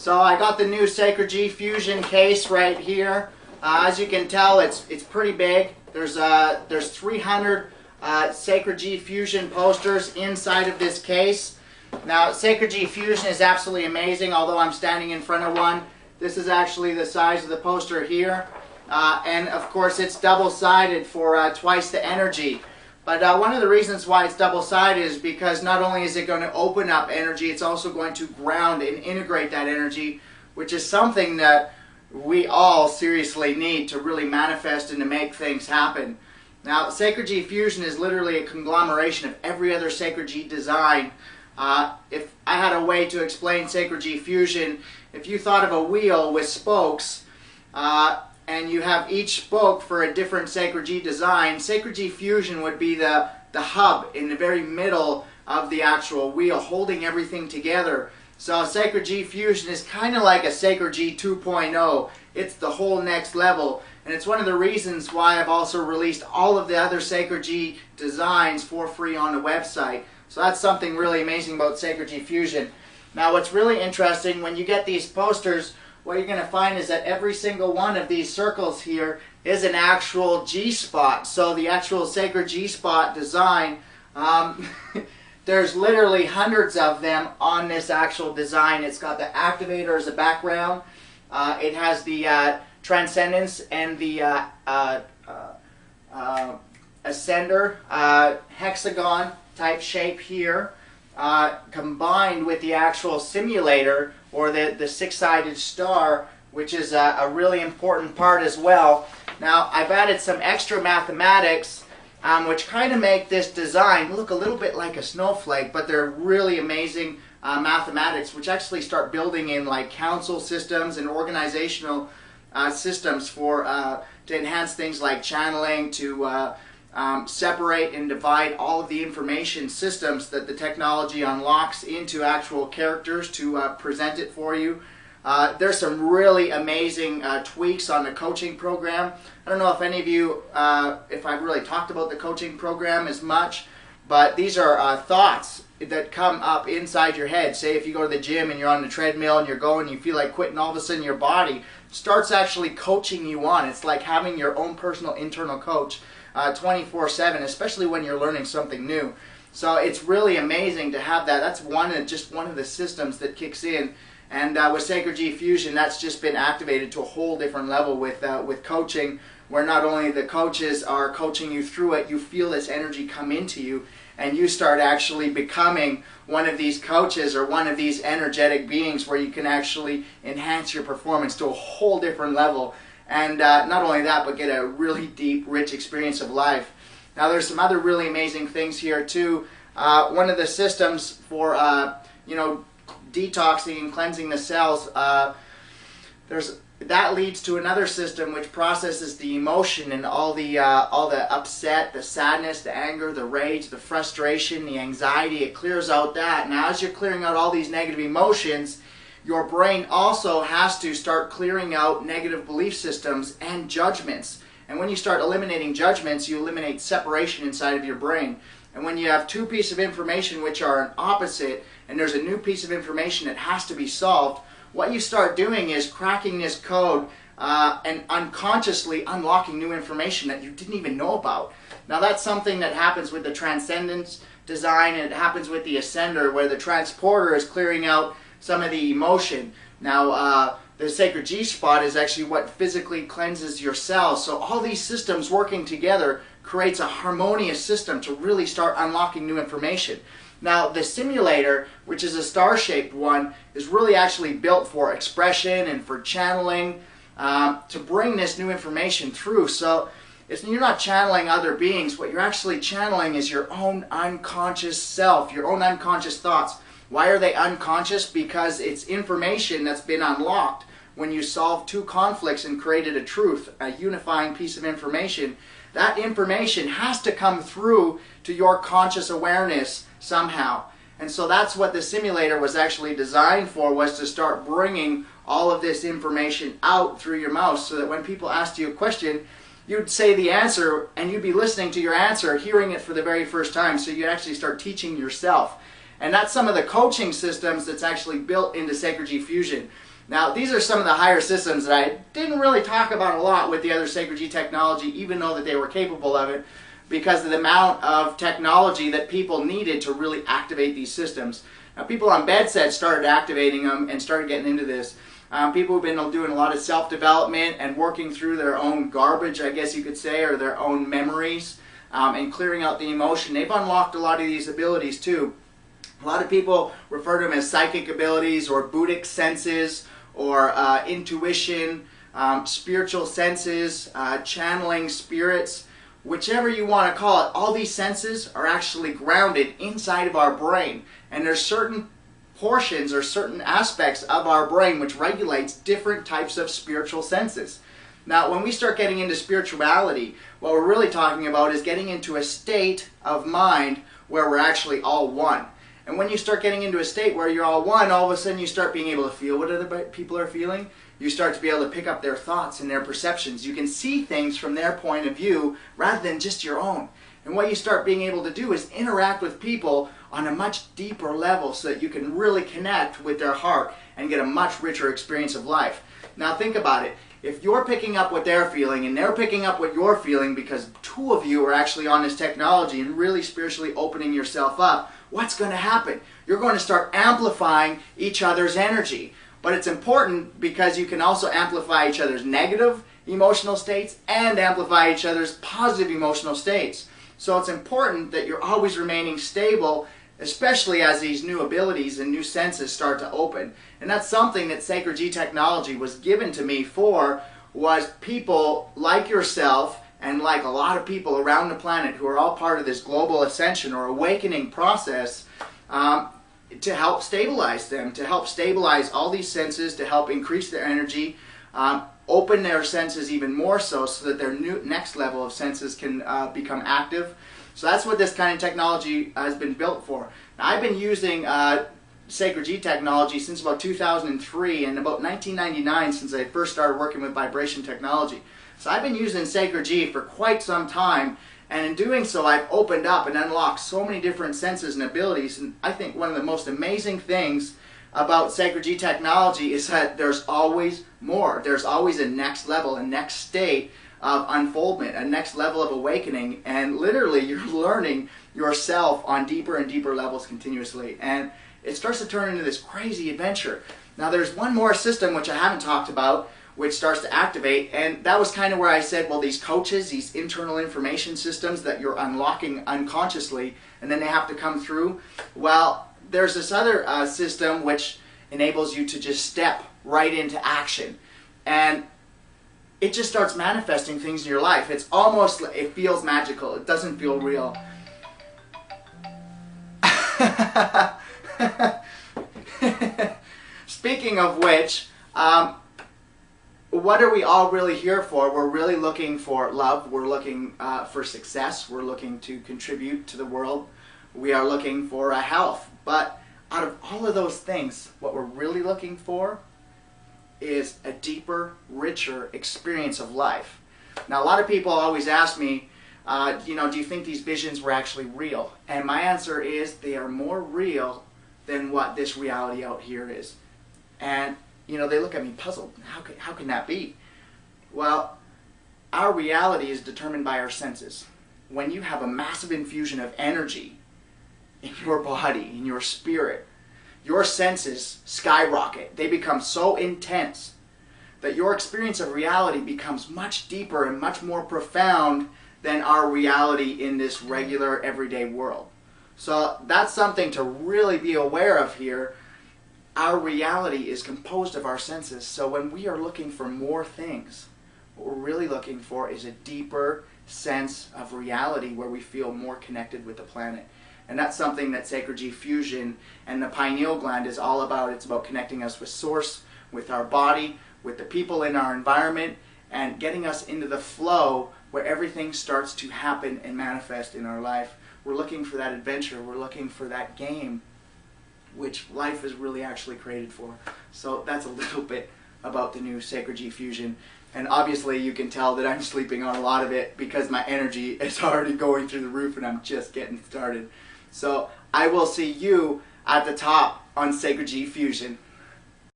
So I got the new Sacred G Fusion case right here. As you can tell, it's pretty big. There's 300 Sacred G Fusion posters inside of this case. Now, Sacred G Fusion is absolutely amazing. Although I'm standing in front of one, this is actually the size of the poster here, and of course it's double-sided for twice the energy. But one of the reasons why it's double-sided is because not only is it going to open up energy, it's also going to ground and integrate that energy, which is something that we all seriously need to really manifest and to make things happen. Now, Sacred G Fusion is literally a conglomeration of every other Sacred G design. If I had a way to explain Sacred G Fusion, if you thought of a wheel with spokes, and you have each spoke for a different Sacred G design, Sacred G Fusion would be the hub in the very middle of the actual wheel, holding everything together. So Sacred G Fusion is kind of like a Sacred G 2.0. It's the whole next level. And it's one of the reasons why I've also released all of the other Sacred G designs for free on the website. So that's something really amazing about Sacred G Fusion. Now, what's really interesting, when you get these posters, what you're going to find is that every single one of these circles here is an actual G-spot. So the actual Sacred G-spot design, there's literally hundreds of them on this actual design. It's got the activator as a background. It has the transcendence and the ascender hexagon type shape here, combined with the actual simulator, or the six-sided star, which is a really important part as well. Now, I've added some extra mathematics, which kind of make this design look a little bit like a snowflake, but they're really amazing mathematics, which actually start building in like council systems and organizational systems for to enhance things like channeling, to separate and divide all of the information systems that the technology unlocks into actual characters to present it for you. There's some really amazing tweaks on the coaching program. I don't know if any of you, if I've really talked about the coaching program as much, but these are thoughts that come up inside your head. Say if you go to the gym and you're on the treadmill and you're going, you feel like quitting, all of a sudden your body starts actually coaching you on. It's like having your own personal internal coach 24/7, especially when you're learning something new. So it's really amazing to have that. That's just one of the systems that kicks in. And with Sacred G Fusion, that's just been activated to a whole different level with coaching, where not only the coaches are coaching you through it, you feel this energy come into you, and you start actually becoming one of these coaches or one of these energetic beings where you can actually enhance your performance to a whole different level. And not only that, but get a really deep, rich experience of life. Now, there's some other really amazing things here too. One of the systems for detoxing and cleansing the cells, that leads to another system which processes the emotion and all the upset, the sadness, the anger, the rage, the frustration, the anxiety. It clears out that. Now, as you're clearing out all these negative emotions, your brain also has to start clearing out negative belief systems and judgments. And when you start eliminating judgments, you eliminate separation inside of your brain. And when you have two pieces of information which are an opposite, and there's a new piece of information that has to be solved, what you start doing is cracking this code and unconsciously unlocking new information that you didn't even know about. Now, that's something that happens with the transcendence design, and it happens with the ascender, where the transporter is clearing out some of the emotion. Now, the Sacred G spot is actually what physically cleanses your cells. So all these systems working together creates a harmonious system to really start unlocking new information. Now, the simulator, which is a star-shaped one, is really actually built for expression and for channeling, to bring this new information through. So you're not channeling other beings. What you're actually channeling is your own unconscious self, your own unconscious thoughts. Why are they unconscious? Because it's information that's been unlocked when you solved two conflicts and created a truth, a unifying piece of information. That information has to come through to your conscious awareness somehow. And so that's what the simulator was actually designed for, was to start bringing all of this information out through your mouth, so that when people asked you a question, you'd say the answer and you'd be listening to your answer, hearing it for the very first time. So you actually start teaching yourself. And that's some of the coaching systems that's actually built into Sacred G Fusion. Now, these are some of the higher systems that I didn't really talk about a lot with the other Sacred G technology, even though that they were capable of it, because of the amount of technology that people needed to really activate these systems. Now, people on bedsets started activating them and started getting into this. People who've been doing a lot of self-development and working through their own garbage, I guess you could say, or their own memories, and clearing out the emotion, they've unlocked a lot of these abilities too. A lot of people refer to them as psychic abilities or Buddhic senses or intuition, spiritual senses, channeling spirits, whichever you want to call it. All these senses are actually grounded inside of our brain, and there's certain portions or certain aspects of our brain which regulates different types of spiritual senses. Now, when we start getting into spirituality, what we're really talking about is getting into a state of mind where we're actually all one. And when you start getting into a state where you're all one, all of a sudden you start being able to feel what other people are feeling. You start to be able to pick up their thoughts and their perceptions. You can see things from their point of view rather than just your own. And what you start being able to do is interact with people on a much deeper level so that you can really connect with their heart and get a much richer experience of life. Now think about it. If you're picking up what they're feeling and they're picking up what you're feeling because two of you are actually on this technology and really spiritually opening yourself up, what's going to happen? You're going to start amplifying each other's energy. But it's important because you can also amplify each other's negative emotional states and amplify each other's positive emotional states. So it's important that you're always remaining stable, especially as these new abilities and new senses start to open. And that's something that Sacred G technology was given to me for, was people like yourself and like a lot of people around the planet who are all part of this global ascension or awakening process, to help stabilize them, to help stabilize all these senses, to help increase their energy, open their senses even more so that their next level of senses can become active. So that's what this kind of technology has been built for. Now, I've been using Sacred G technology since about 2003 and about 1999 since I first started working with vibration technology. So I've been using Sacred G for quite some time, and in doing so I've opened up and unlocked so many different senses and abilities. And I think one of the most amazing things about Sacred G technology is that there's always more. There's always a next level, a next state of unfoldment, a next level of awakening, and literally you're learning yourself on deeper and deeper levels continuously, and it starts to turn into this crazy adventure. Now there's one more system which I haven't talked about which starts to activate, and that was kind of where I said, well, these coaches, these internal information systems that you're unlocking unconsciously and then they have to come through. Well, there's this other system which enables you to just step right into action, and it just starts manifesting things in your life. It's almost, it feels magical. It doesn't feel real. Speaking of which, what are we all really here for? We're really looking for love. We're looking for success. We're looking to contribute to the world. We are looking for health. But out of all of those things, what we're really looking for is a deeper, richer experience of life. Now, a lot of people always ask me, do you think these visions were actually real? And my answer is they are more real than what this reality out here is. And, they look at me puzzled. How can that be? Well, our reality is determined by our senses. When you have a massive infusion of energy in your body, in your spirit, your senses skyrocket. They become so intense that your experience of reality becomes much deeper and much more profound than our reality in this regular everyday world. So that's something to really be aware of here. Our reality is composed of our senses. So when we are looking for more things, what we're really looking for is a deeper sense of reality where we feel more connected with the planet. And that's something that Sacred G Fusion and the pineal gland is all about. It's about connecting us with Source, with our body, with the people in our environment, and getting us into the flow where everything starts to happen and manifest in our life. We're looking for that adventure. We're looking for that game, which life is really actually created for. So that's a little bit about the new Sacred G Fusion. And obviously you can tell that I'm sleeping on a lot of it because my energy is already going through the roof and I'm just getting started. So I will see you at the top on Sacred G Fusion.